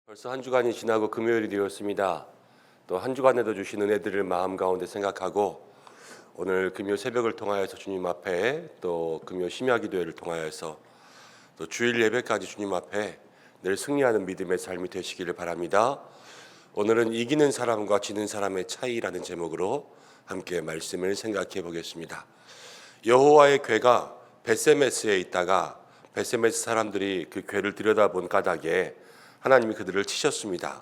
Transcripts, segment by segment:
벌써 한 주간이 지나고 금요일이 되었습니다. 또 한 주간에도 주신 은혜들을 마음 가운데 생각하고 오늘 금요 새벽을 통하여서 주님 앞에 또 금요 심야 기도회를 통하여서 또 주일 예배까지 주님 앞에 늘 승리하는 믿음의 삶이 되시기를 바랍니다. 오늘은 이기는 사람과 지는 사람의 차이라는 제목으로 함께 말씀을 생각해 보겠습니다. 여호와의 궤가 벳세메스에 있다가 벳세메스 사람들이 그 궤를 들여다본 까닭에 하나님이 그들을 치셨습니다.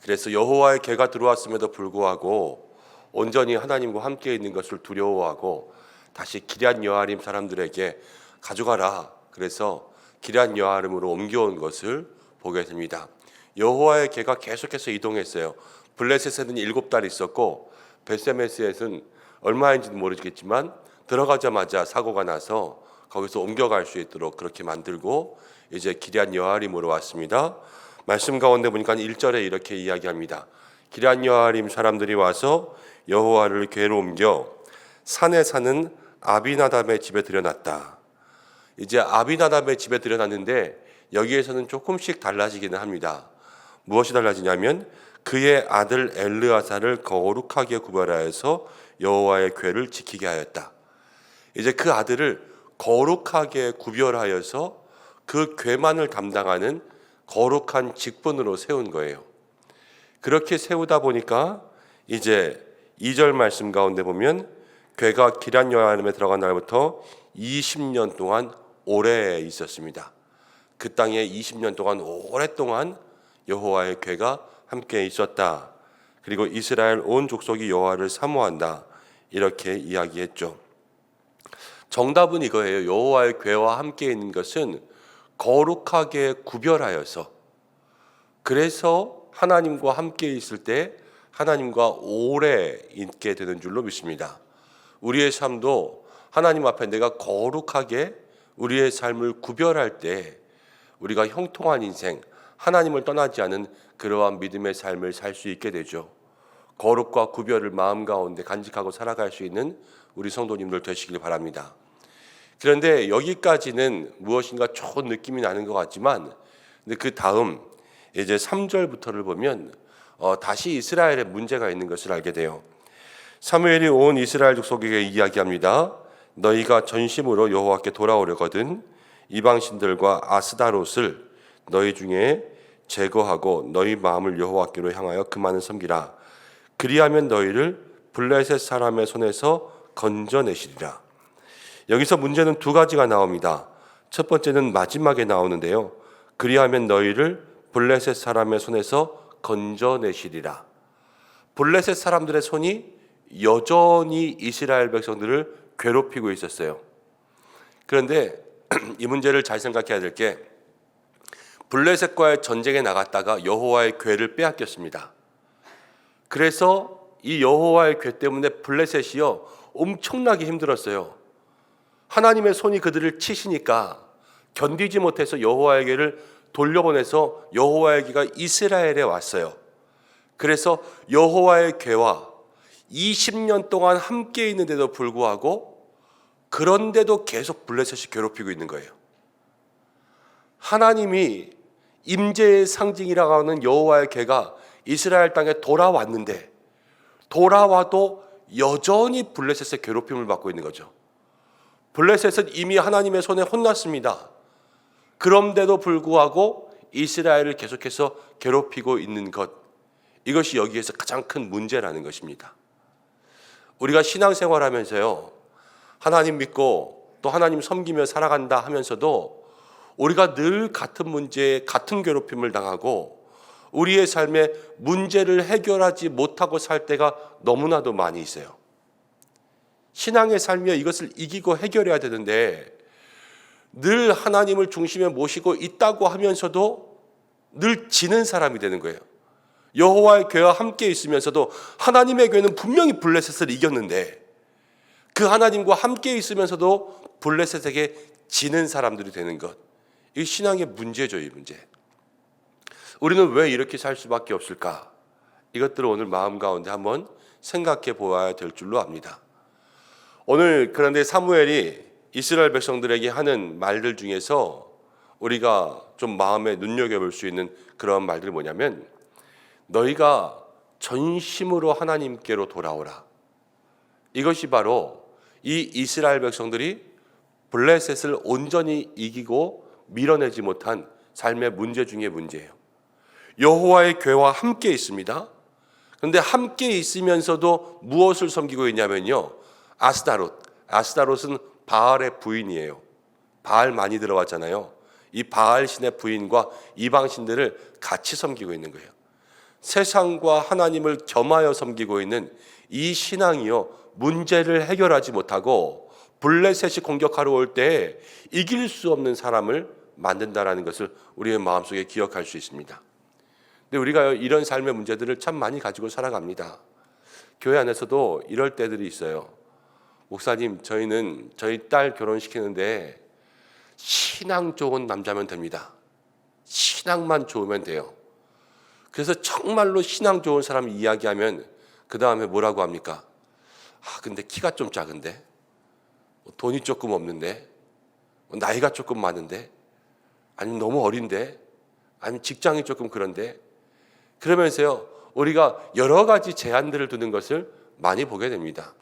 그래서 여호와의 궤가 들어왔음에도 불구하고 온전히 하나님과 함께 있는 것을 두려워하고 다시 기럇 여아림 사람들에게 가져가라. 그래서 기럇 여아림으로 옮겨온 것을 보게 됩니다. 여호와의 궤가 계속해서 이동했어요. 블레셋에는 7달 있었고 벳세메스에는 얼마인지는 모르겠지만 들어가자마자 사고가 나서 거기서 옮겨갈 수 있도록 그렇게 만들고 이제 기럇 여아림으로 왔습니다. 말씀 가운데 보니까 1절에 이렇게 이야기합니다. 기럇 여아림 사람들이 와서 여호와를 궤로 옮겨 산에 사는 아비나답의 집에 들여놨다. 이제 아비나답의 집에 들여놨는데 여기에서는 조금씩 달라지기는 합니다. 무엇이 달라지냐면 그의 아들 엘르아사를 거룩하게 구별하여서 여호와의 궤를 지키게 하였다. 이제 그 아들을 거룩하게 구별하여서 그 궤만을 담당하는 거룩한 직분으로 세운 거예요. 그렇게 세우다 보니까 이제 2절 말씀 가운데 보면 궤가 기럇 여아림에 들어간 날부터 20년 동안 오래 있었습니다. 그 땅에 20년 동안 오랫동안 여호와의 궤가 함께 있었다. 그리고 이스라엘 온 족속이 여호와를 사모한다. 이렇게 이야기했죠. 정답은 이거예요. 여호와의 궤와 함께 있는 것은 거룩하게 구별하여서, 그래서 하나님과 함께 있을 때 하나님과 오래 있게 되는 줄로 믿습니다. 우리의 삶도 하나님 앞에 내가 거룩하게 우리의 삶을 구별할 때 우리가 형통한 인생, 하나님을 떠나지 않은 그러한 믿음의 삶을 살 수 있게 되죠. 거룩과 구별을 마음 가운데 간직하고 살아갈 수 있는 우리 성도님들 되시길 바랍니다. 그런데 여기까지는 무엇인가 좋은 느낌이 나는 것 같지만 근데 그 다음 이제 3절부터를 보면 다시 이스라엘에 문제가 있는 것을 알게 돼요. 사무엘이 온 이스라엘 족속에게 이야기합니다. 너희가 전심으로 여호와께 돌아오려거든 이방신들과 아스다롯을 너희 중에 제거하고 너희 마음을 여호와께로 향하여 그만을 섬기라. 그리하면 너희를 블레셋 사람의 손에서 건져내시리라. 여기서 문제는 두 가지가 나옵니다. 첫 번째는 마지막에 나오는데요. 그리하면 너희를 블레셋 사람의 손에서 건져내시리라. 블레셋 사람들의 손이 여전히 이스라엘 백성들을 괴롭히고 있었어요. 그런데 이 문제를 잘 생각해야 될 게 블레셋과의 전쟁에 나갔다가 여호와의 궤를 빼앗겼습니다. 그래서 이 여호와의 궤 때문에 블레셋이요 엄청나게 힘들었어요. 하나님의 손이 그들을 치시니까 견디지 못해서 여호와의 궤를 돌려보내서 여호와의 궤가 이스라엘에 왔어요. 그래서 여호와의 궤와 20년 동안 함께 있는데도 불구하고 그런데도 계속 블레셋이 괴롭히고 있는 거예요. 하나님이 임재의 상징이라고 하는 여호와의 궤가 이스라엘 땅에 돌아왔는데 돌아와도 여전히 블레셋의 괴롭힘을 받고 있는 거죠. 블레셋은 이미 하나님의 손에 혼났습니다. 그런데도 불구하고 이스라엘을 계속해서 괴롭히고 있는 것, 이것이 여기에서 가장 큰 문제라는 것입니다. 우리가 신앙생활하면서요 하나님 믿고 또 하나님 섬기며 살아간다 하면서도 우리가 늘 같은 문제에 같은 괴롭힘을 당하고 우리의 삶에 문제를 해결하지 못하고 살 때가 너무나도 많이 있어요. 신앙의 삶이요 이것을 이기고 해결해야 되는데 늘 하나님을 중심에 모시고 있다고 하면서도 늘 지는 사람이 되는 거예요. 여호와의 궤와 함께 있으면서도 하나님의 궤는 분명히 블레셋을 이겼는데 그 하나님과 함께 있으면서도 블레셋에게 지는 사람들이 되는 것, 이 신앙의 문제죠. 이 문제. 우리는 왜 이렇게 살 수밖에 없을까? 이것들을 오늘 마음 가운데 한번 생각해 보아야 될 줄로 압니다. 오늘 그런데 사무엘이 이스라엘 백성들에게 하는 말들 중에서 우리가 좀 마음에 눈여겨볼 수 있는 그런 말들이 뭐냐면, 너희가 전심으로 하나님께로 돌아오라. 이것이 바로 이 이스라엘 백성들이 블레셋을 온전히 이기고 밀어내지 못한 삶의 문제 중의 문제예요. 여호와의 궤와 함께 있습니다. 그런데 함께 있으면서도 무엇을 섬기고 있냐면요, 아스타롯은 바알의 부인이에요. 바알 많이 들어왔잖아요. 이 바알 신의 부인과 이방 신들을 같이 섬기고 있는 거예요. 세상과 하나님을 겸하여 섬기고 있는 이 신앙이요, 문제를 해결하지 못하고 블레셋이 공격하러 올 때 이길 수 없는 사람을 만든다라는 것을 우리의 마음속에 기억할 수 있습니다. 근데 우리가 이런 삶의 문제들을 참 많이 가지고 살아갑니다. 교회 안에서도 이럴 때들이 있어요. 목사님, 저희는 저희 딸 결혼시키는데 신앙 좋은 남자면 됩니다. 신앙만 좋으면 돼요. 그래서 정말로 신앙 좋은 사람 이야기하면 그 다음에 뭐라고 합니까? 근데 키가 좀 작은데, 돈이 조금 없는데, 나이가 조금 많은데, 아니면 너무 어린데, 아니면 직장이 조금 그런데, 그러면서요, 우리가 여러 가지 제한들을 두는 것을 많이 보게 됩니다.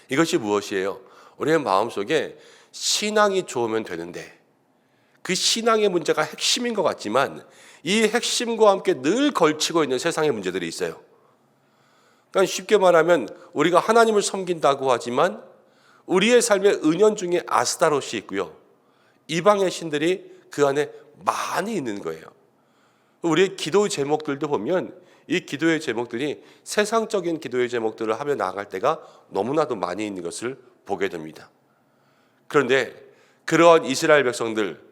이것이 무엇이에요? 우리의 마음속에 신앙이 좋으면 되는데, 그 신앙의 문제가 핵심인 것 같지만 이 핵심과 함께 늘 걸치고 있는 세상의 문제들이 있어요. 그러니까 쉽게 말하면 우리가 하나님을 섬긴다고 하지만 우리의 삶의 은연중에 아스타롯이 있고요, 이방의 신들이 그 안에 많이 있는 거예요. 우리의 기도 제목들도 보면 이 기도의 제목들이 세상적인 기도의 제목들을 하며 나아갈 때가 너무나도 많이 있는 것을 보게 됩니다. 그런데 그러한 이스라엘 백성들,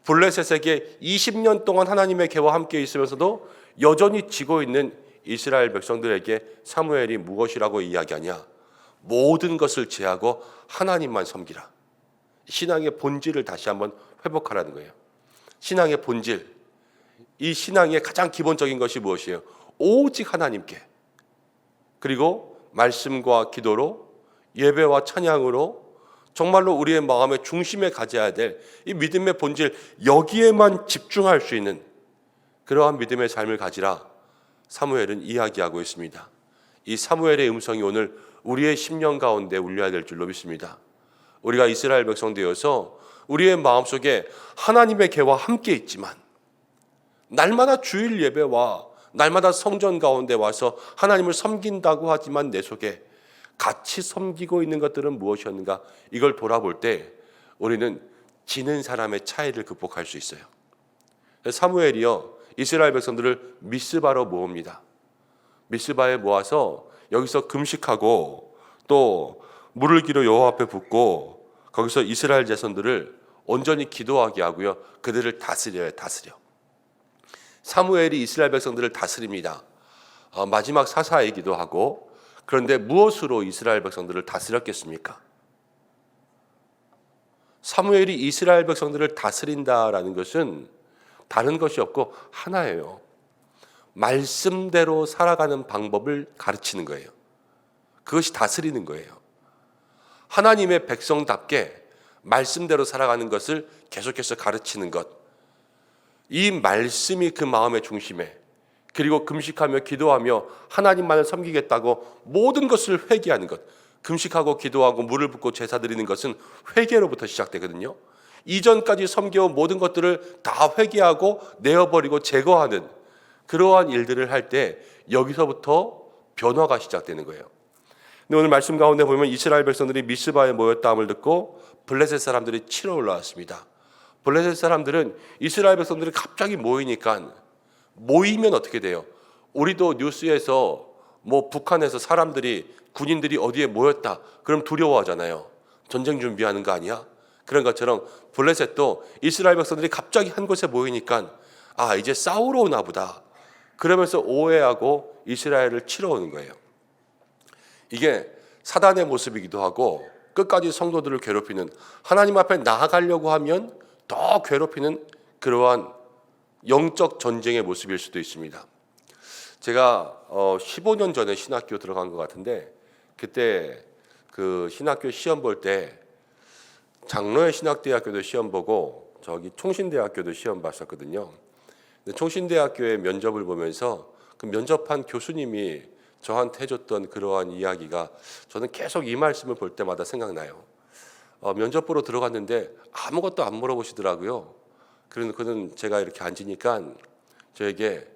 블레셋에게 20년 동안 하나님의 궤와 함께 있으면서도 여전히 지고 있는 이스라엘 백성들에게 사무엘이 무엇이라고 이야기하냐? 모든 것을 제하고 하나님만 섬기라. 신앙의 본질을 다시 한번 회복하라는 거예요. 신앙의 본질, 이 신앙의 가장 기본적인 것이 무엇이에요? 오직 하나님께, 그리고 말씀과 기도로, 예배와 찬양으로 정말로 우리의 마음의 중심에 가져야 될 이 믿음의 본질, 여기에만 집중할 수 있는 그러한 믿음의 삶을 가지라 사무엘은 이야기하고 있습니다. 이 사무엘의 음성이 오늘 우리의 심령 가운데 울려야 될 줄로 믿습니다. 우리가 이스라엘 백성 되어서 우리의 마음속에 하나님의 궤와 함께 있지만 날마다 주일 예배와 날마다 성전 가운데 와서 하나님을 섬긴다고 하지만 내 속에 같이 섬기고 있는 것들은 무엇이었는가? 이걸 돌아볼 때 우리는 지는 사람의 차이를 극복할 수 있어요. 사무엘이요, 이스라엘 백성들을 미스바로 모읍니다. 미스바에 모아서 여기서 금식하고 또 물을 기로 여호와 앞에 붓고 거기서 이스라엘 자손들을 온전히 기도하게 하고요, 그들을 다스려요. 사무엘이 이스라엘 백성들을 다스립니다. 마지막 사사이기도 하고. 그런데 무엇으로 이스라엘 백성들을 다스렸겠습니까? 사무엘이 이스라엘 백성들을 다스린다라는 것은 다른 것이 없고 하나예요. 말씀대로 살아가는 방법을 가르치는 거예요. 그것이 다스리는 거예요. 하나님의 백성답게 말씀대로 살아가는 것을 계속해서 가르치는 것. 이 말씀이 그 마음의 중심에, 그리고 금식하며 기도하며 하나님만을 섬기겠다고 모든 것을 회개하는 것. 금식하고 기도하고 물을 붓고 제사 드리는 것은 회개로부터 시작되거든요. 이전까지 섬겨온 모든 것들을 다 회개하고 내어버리고 제거하는 그러한 일들을 할 때 여기서부터 변화가 시작되는 거예요. 근데 오늘 말씀 가운데 보면 이스라엘 백성들이 미스바에 모였다함을 듣고 블레셋 사람들이 치러 올라왔습니다. 블레셋 사람들은 이스라엘 백성들이 갑자기 모이니까, 모이면 어떻게 돼요? 우리도 뉴스에서 북한에서 사람들이, 군인들이 어디에 모였다 그럼 두려워하잖아요. 전쟁 준비하는 거 아니야? 그런 것처럼 블레셋도 이스라엘 백성들이 갑자기 한 곳에 모이니까 이제 싸우러 오나 보다 그러면서 오해하고 이스라엘을 치러 오는 거예요. 이게 사단의 모습이기도 하고 끝까지 성도들을 괴롭히는, 하나님 앞에 나아가려고 하면 더 괴롭히는 그러한 영적 전쟁의 모습일 수도 있습니다. 제가 15년 전에 신학교 들어간 것 같은데, 그때 그 신학교 시험 볼 때 장로의 신학대학교도 시험 보고 저기 총신대학교도 시험 봤었거든요. 근데 총신대학교의 면접을 보면서 그 면접한 교수님이 저한테 해줬던 그러한 이야기가 저는 계속 이 말씀을 볼 때마다 생각나요. 면접 보러 들어갔는데 아무것도 안 물어보시더라고요. 그는 제가 이렇게 앉으니까 저에게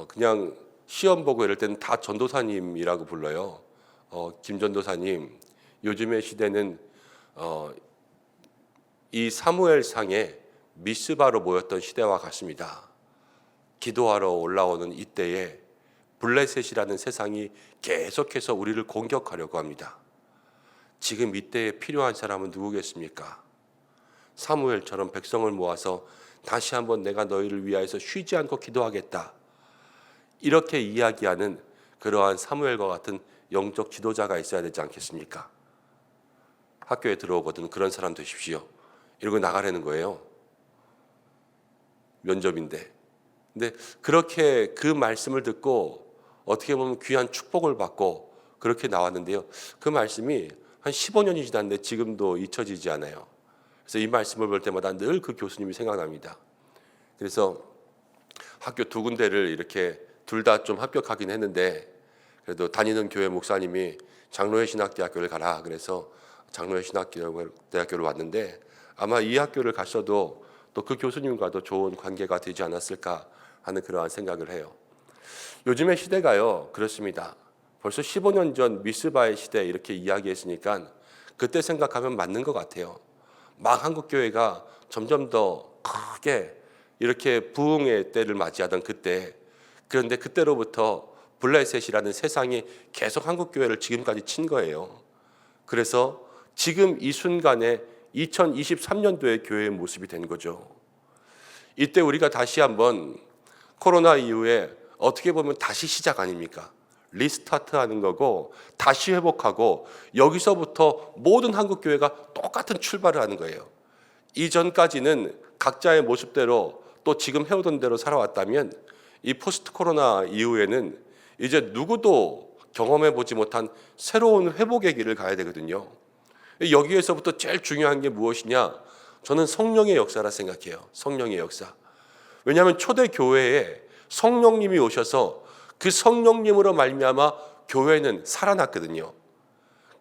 그냥 시험 보고 이럴 때는 다 전도사님이라고 불러요. 김 전도사님, 요즘의 시대는 이 사무엘상에 미스바로 모였던 시대와 같습니다. 기도하러 올라오는 이때에 블레셋이라는 세상이 계속해서 우리를 공격하려고 합니다. 지금 이때에 필요한 사람은 누구겠습니까? 사무엘처럼 백성을 모아서 다시 한번 내가 너희를 위하여서 쉬지 않고 기도하겠다, 이렇게 이야기하는 그러한 사무엘과 같은 영적 지도자가 있어야 되지 않겠습니까? 학교에 들어오거든 그런 사람 되십시오, 이러고 나가라는 거예요. 면접인데. 근데 그렇게 그 말씀을 듣고 어떻게 보면 귀한 축복을 받고 그렇게 나왔는데요. 그 말씀이 한 15년이 지났는데 지금도 잊혀지지 않아요. 그래서 이 말씀을 볼 때마다 늘 그 교수님이 생각납니다. 그래서 학교 두 군데를 이렇게 둘 다 좀 합격하긴 했는데, 그래도 다니는 교회 목사님이 장로회 신학대학교를 가라 그래서 장로회 신학대학교를 왔는데, 아마 이 학교를 갔어도 또 그 교수님과도 좋은 관계가 되지 않았을까 하는 그러한 생각을 해요. 요즘의 시대가요 그렇습니다. 벌써 15년 전 미스바의 시대 이렇게 이야기했으니까 그때 생각하면 맞는 것 같아요. 막 한국교회가 점점 더 크게 이렇게 부흥의 때를 맞이하던 그때, 그런데 그때로부터 블레셋이라는 세상이 계속 한국교회를 지금까지 친 거예요. 그래서 지금 이 순간에 2023년도의 교회의 모습이 된 거죠. 이때 우리가 다시 한번 코로나 이후에 어떻게 보면 다시 시작 아닙니까? 리스타트 하는 거고 다시 회복하고 여기서부터 모든 한국교회가 똑같은 출발을 하는 거예요. 이전까지는 각자의 모습대로 또 지금 해오던 대로 살아왔다면 이 포스트 코로나 이후에는 이제 누구도 경험해 보지 못한 새로운 회복의 길을 가야 되거든요. 여기에서부터 제일 중요한 게 무엇이냐? 저는 성령의 역사라 생각해요. 성령의 역사. 왜냐하면 초대 교회에 성령님이 오셔서 그 성령님으로 말미암아 교회는 살아났거든요.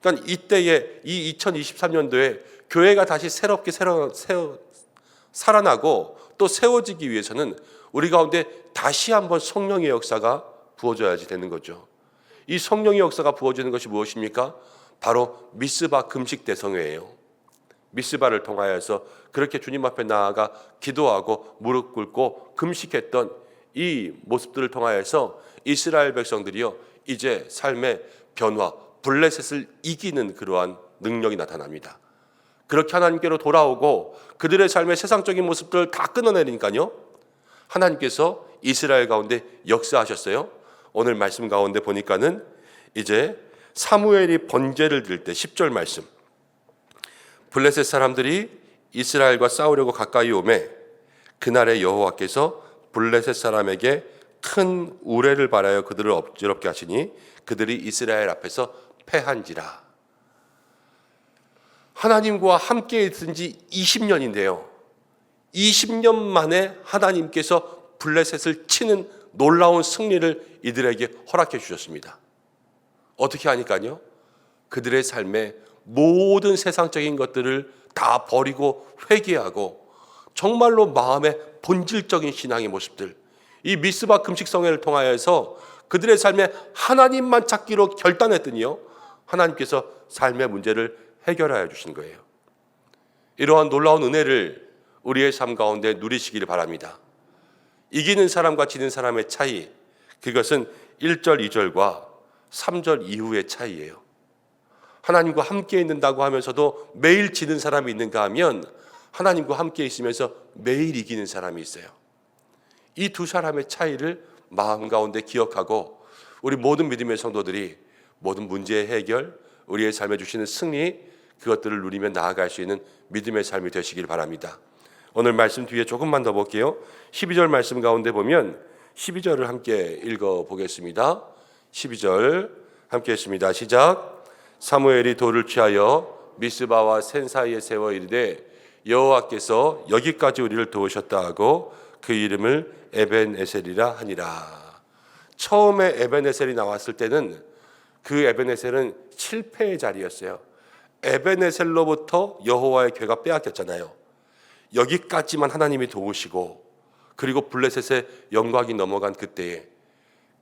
그러니까 이때에 이 2023년도에 교회가 다시 새롭게 살아나고 또 세워지기 위해서는 우리 가운데 다시 한번 성령의 역사가 부어져야지 되는 거죠. 이 성령의 역사가 부어지는 것이 무엇입니까? 바로 미스바 금식 대성회예요. 미스바를 통하여서 그렇게 주님 앞에 나아가 기도하고 무릎 꿇고 금식했던 이 모습들을 통하여서 이스라엘 백성들이요 이제 삶의 변화, 블레셋을 이기는 그러한 능력이 나타납니다. 그렇게 하나님께로 돌아오고 그들의 삶의 세상적인 모습들을 다 끊어내니까요, 하나님께서 이스라엘 가운데 역사하셨어요. 오늘 말씀 가운데 보니까는 이제 사무엘이 번제를 드릴 때 10절 말씀, 블레셋 사람들이 이스라엘과 싸우려고 가까이 오매 그날에 여호와께서 블레셋 사람에게 큰 우레를 발하여 그들을 어지럽게 하시니 그들이 이스라엘 앞에서 패한지라. 하나님과 함께 있은 지 20년인데요 20년 만에 하나님께서 블레셋을 치는 놀라운 승리를 이들에게 허락해 주셨습니다. 어떻게 하니까요? 그들의 삶에 모든 세상적인 것들을 다 버리고 회개하고 정말로 마음의 본질적인 신앙의 모습들, 이 미스바 금식성회를 통하여서 그들의 삶에 하나님만 찾기로 결단했더니요 하나님께서 삶의 문제를 해결하여 주신 거예요. 이러한 놀라운 은혜를 우리의 삶 가운데 누리시기를 바랍니다. 이기는 사람과 지는 사람의 차이, 그것은 1절, 2절과 3절 이후의 차이예요. 하나님과 함께 있는다고 하면서도 매일 지는 사람이 있는가 하면 하나님과 함께 있으면서 매일 이기는 사람이 있어요. 이 두 사람의 차이를 마음 가운데 기억하고 우리 모든 믿음의 성도들이 모든 문제의 해결, 우리의 삶에 주시는 승리, 그것들을 누리며 나아갈 수 있는 믿음의 삶이 되시길 바랍니다. 오늘 말씀 뒤에 조금만 더 볼게요. 12절 말씀 가운데 보면 12절을 함께 읽어보겠습니다. 12절 함께 했습니다. 시작. 사무엘이 돌을 취하여 미스바와 센 사이에 세워 이르되 여호와께서 여기까지 우리를 도우셨다 하고 그 이름을 에벤에셀이라 하니라. 처음에 에벤에셀이 나왔을 때는 그 에벤에셀은 실패의 자리였어요. 에벤에셀로부터 여호와의 궤가 빼앗겼잖아요. 여기까지만 하나님이 도우시고 그리고 블레셋의 영광이 넘어간 그때에,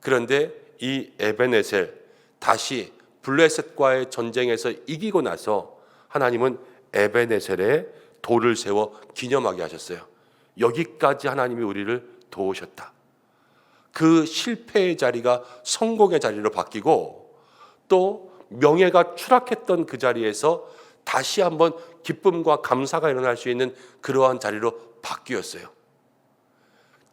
그런데 이 에벤에셀 다시 블레셋과의 전쟁에서 이기고 나서 하나님은 에벤에셀에 돌을 세워 기념하게 하셨어요. 여기까지 하나님이 우리를 도우셨다. 그 실패의 자리가 성공의 자리로 바뀌고 또 명예가 추락했던 그 자리에서 다시 한번 기쁨과 감사가 일어날 수 있는 그러한 자리로 바뀌었어요.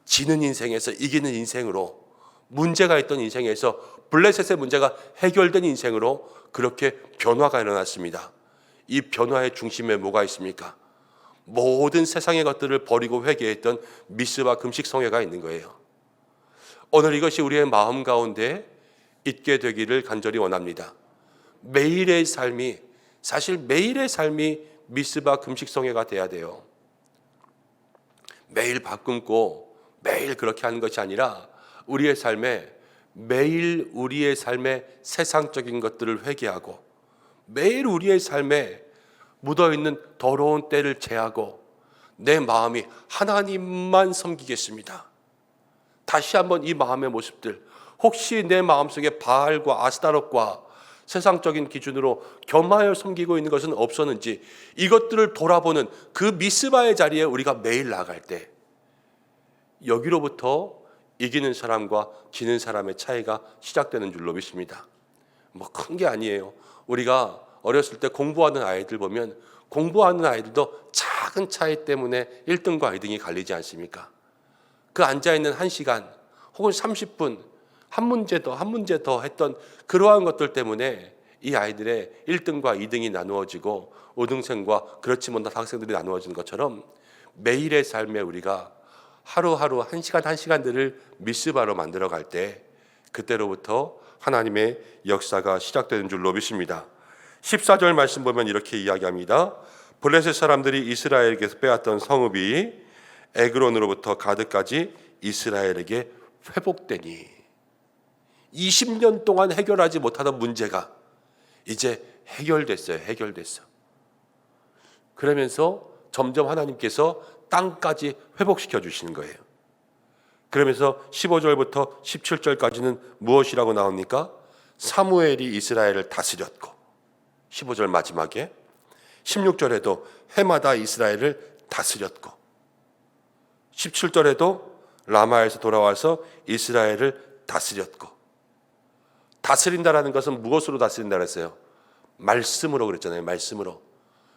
지는 인생에서 이기는 인생으로, 문제가 있던 인생에서 블레셋의 문제가 해결된 인생으로 그렇게 변화가 일어났습니다. 이 변화의 중심에 뭐가 있습니까? 모든 세상의 것들을 버리고 회개했던 미스바 금식성회가 있는 거예요. 오늘 이것이 우리의 마음 가운데 있게 되기를 간절히 원합니다. 매일의 삶이, 사실 매일의 삶이 미스바 금식성회가 돼야 돼요. 매일 밥 굶고 매일 그렇게 하는 것이 아니라 우리의 삶에 매일 우리의 삶의 세상적인 것들을 회개하고 매일 우리의 삶에 묻어있는 더러운 때를 제하고 내 마음이 하나님만 섬기겠습니다. 다시 한번 이 마음의 모습들, 혹시 내 마음속에 바알과 아스타롯과 세상적인 기준으로 겸하여 섬기고 있는 것은 없었는지 이것들을 돌아보는 그 미스바의 자리에 우리가 매일 나아갈 때 여기로부터 이기는 사람과 지는 사람의 차이가 시작되는 줄로 믿습니다. 뭐 큰 게 아니에요. 우리가 어렸을 때 공부하는 아이들 보면 공부하는 아이들도 작은 차이 때문에 1등과 2등이 갈리지 않습니까? 그 앉아있는 1시간 혹은 30분 한 문제 더 했던 그러한 것들 때문에 이 아이들의 1등과 2등이 나누어지고 우등생과 그렇지 못한 학생들이 나누어지는 것처럼 매일의 삶에 우리가 하루하루 1시간들을 미스바로 만들어갈 때 그때로부터 하나님의 역사가 시작되는 줄로 믿습니다. 14절 말씀 보면 이렇게 이야기합니다. 블레셋 사람들이 이스라엘에게서 빼앗던 성읍이 에그론으로부터 가드까지 이스라엘에게 회복되니 20년 동안 해결하지 못하던 문제가 이제 해결됐어요. 그러면서 점점 하나님께서 땅까지 회복시켜 주시는 거예요. 그러면서 15절부터 17절까지는 무엇이라고 나옵니까? 사무엘이 이스라엘을 다스렸고 15절 마지막에 16절에도 해마다 이스라엘을 다스렸고 17절에도 라마에서 돌아와서 이스라엘을 다스렸고, 다스린다라는 것은 무엇으로 다스린다 그랬어요? 말씀으로 그랬잖아요. 말씀으로.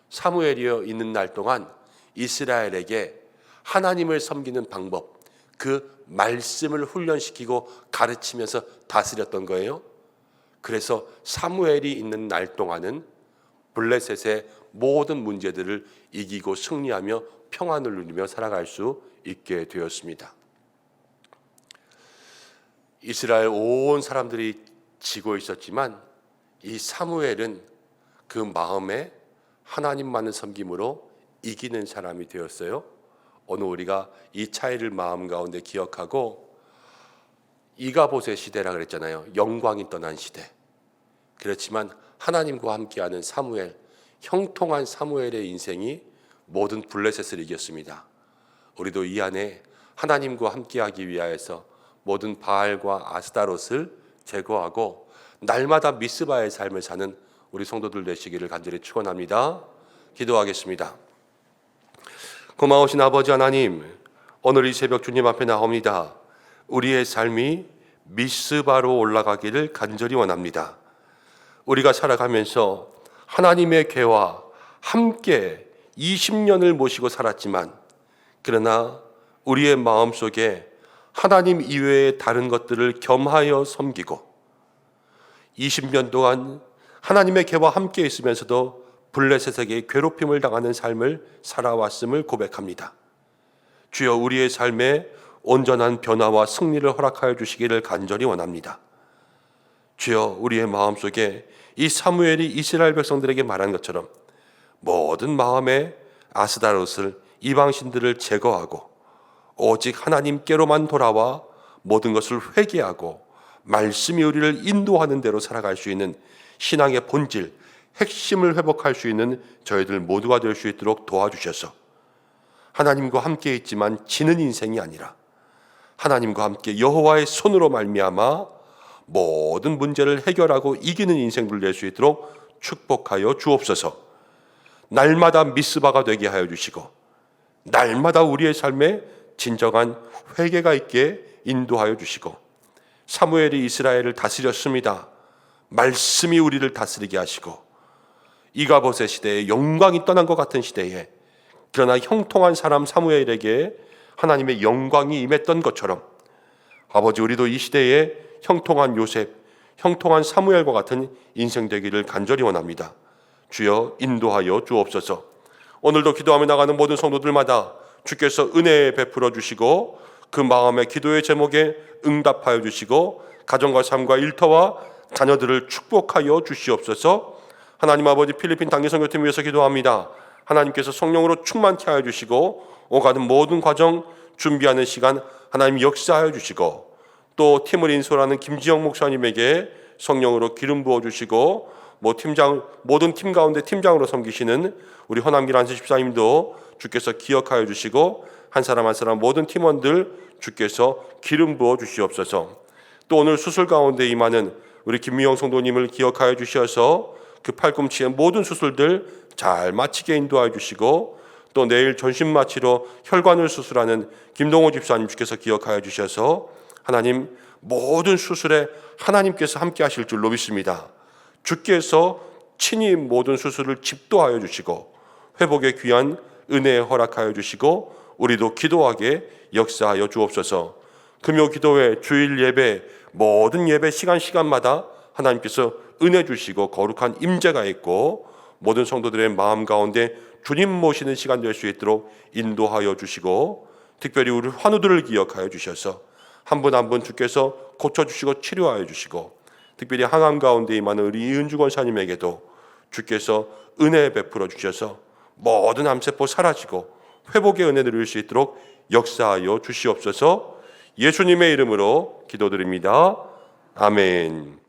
사무엘이여 있는 날 동안 이스라엘에게 하나님을 섬기는 방법, 그 말씀을 훈련시키고 가르치면서 다스렸던 거예요. 그래서 사무엘이 있는 날 동안은 블레셋의 모든 문제들을 이기고 승리하며 평안을 누리며 살아갈 수 있게 되었습니다. 이스라엘 온 사람들이 지고 있었지만 이 사무엘은 그 마음에 하나님만을 섬김으로 이기는 사람이 되었어요. 오늘 우리가 이 차이를 마음 가운데 기억하고, 이가봇의 시대라 그랬잖아요. 영광이 떠난 시대. 그렇지만 하나님과 함께하는 사무엘, 형통한 사무엘의 인생이 모든 블레셋을 이겼습니다. 우리도 이 안에 하나님과 함께하기 위하여서 모든 바알과 아스타롯을 제거하고 날마다 미스바의 삶을 사는 우리 성도들 되시기를 간절히 축원합니다. 기도하겠습니다. 고마우신 아버지 하나님, 오늘 이 새벽 주님 앞에 나옵니다. 우리의 삶이 미스바로 올라가기를 간절히 원합니다. 우리가 살아가면서 하나님의 궤와 함께 20년을 모시고 살았지만, 그러나 우리의 마음속에 하나님 이외의 다른 것들을 겸하여 섬기고 20년 동안 하나님의 궤와 함께 있으면서도 블레셋에게 괴롭힘을 당하는 삶을 살아왔음을 고백합니다. 주여, 우리의 삶에 온전한 변화와 승리를 허락하여 주시기를 간절히 원합니다. 주여, 우리의 마음속에 이 사무엘이 이스라엘 백성들에게 말한 것처럼 모든 마음에 아스다롯을 이방신들을 제거하고 오직 하나님께로만 돌아와 모든 것을 회개하고 말씀이 우리를 인도하는 대로 살아갈 수 있는 신앙의 본질, 핵심을 회복할 수 있는 저희들 모두가 될 수 있도록 도와주셔서 하나님과 함께 있지만 지는 인생이 아니라 하나님과 함께 여호와의 손으로 말미암아 모든 문제를 해결하고 이기는 인생들 될 수 있도록 축복하여 주옵소서. 날마다 미스바가 되게 하여 주시고 날마다 우리의 삶에 진정한 회개가 있게 인도하여 주시고 사무엘이 이스라엘을 다스렸습니다. 말씀이 우리를 다스리게 하시고 이가봇의 시대에 영광이 떠난 것 같은 시대에 그러나 형통한 사람 사무엘에게 하나님의 영광이 임했던 것처럼 아버지 우리도 이 시대에 형통한 요셉, 형통한 사무엘과 같은 인생 되기를 간절히 원합니다. 주여 인도하여 주옵소서. 오늘도 기도하며 나가는 모든 성도들마다 주께서 은혜 베풀어 주시고 그 마음의 기도의 제목에 응답하여 주시고 가정과 삶과 일터와 자녀들을 축복하여 주시옵소서. 하나님 아버지 필리핀 당기선교팀 위해서 기도합니다. 하나님께서 성령으로 충만케 하여 주시고 오가는 모든 과정 준비하는 시간 하나님 역사하여 주시고 또 팀을 인솔하는 김지영 목사님에게 성령으로 기름 부어 주시고 모든 팀 가운데 팀장으로 섬기시는 우리 허남길 안수 집사님도 주께서 기억하여 주시고 한 사람 한 사람 모든 팀원들 주께서 기름 부어 주시옵소서. 또 오늘 수술 가운데 임하는 우리 김미영 성도님을 기억하여 주셔서 그 팔꿈치의 모든 수술들 잘 마치게 인도하여 주시고 또 내일 전신 마취로 혈관을 수술하는 김동호 집사님 주께서 기억하여 주셔서 하나님 모든 수술에 하나님께서 함께 하실 줄로 믿습니다. 주께서 친히 모든 수술을 집도하여 주시고 회복의 귀한 은혜 허락하여 주시고 우리도 기도하게 역사하여 주옵소서. 금요 기도회, 주일 예배, 모든 예배 시간마다 하나님께서 은혜 주시고 거룩한 임재가 있고 모든 성도들의 마음 가운데 주님 모시는 시간 될 수 있도록 인도하여 주시고 특별히 우리 환우들을 기억하여 주셔서 한 분 한 분 주께서 고쳐주시고 치료하여 주시고 특별히 항암 가운데 임하는 우리 이은주 권사님에게도 주께서 은혜 베풀어 주셔서 모든 암세포 사라지고 회복의 은혜 누릴 수 있도록 역사하여 주시옵소서. 예수님의 이름으로 기도드립니다. 아멘.